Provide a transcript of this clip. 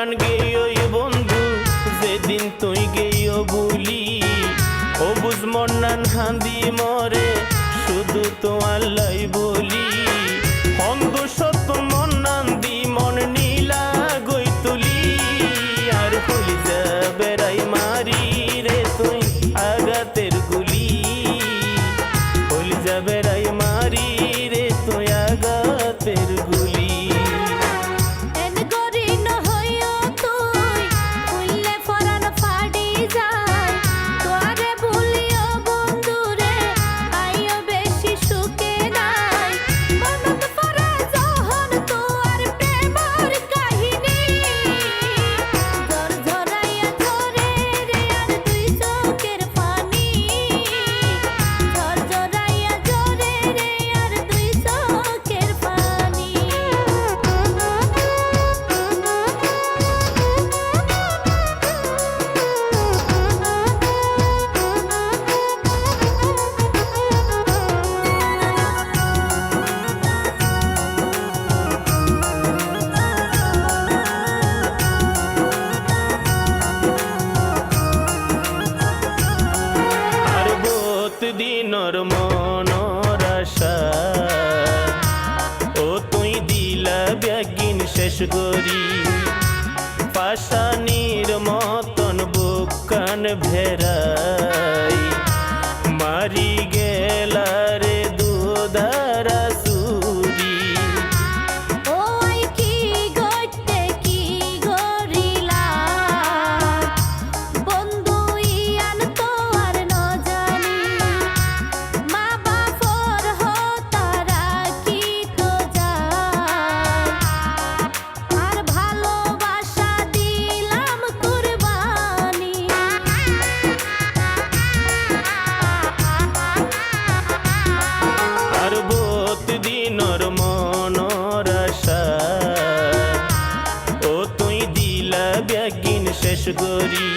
গান গেয়ই বন্ধু যেদিন তুই গেয়ো বলি ও বুঝ মন্নান হান্দি মরে শুধু তোমার লাই বলি অন্ধ সত্য মন্নান দি মন নীলা গই তুলি আর হলি যাবে রাই মারি রে তুই আগাতের গুলি হলি যাবে রাই মারি রে তুই আগাতের গুলি দিনর মনর আশা ও তুই দিলা ব্যাগিন শেষ করি পাশানির মতন বুকান ভেরাই মারি গেলা রে দুধারা সুরি দিনর মনর আশা ও তুই দিলা ব্যাগিন শেষ করি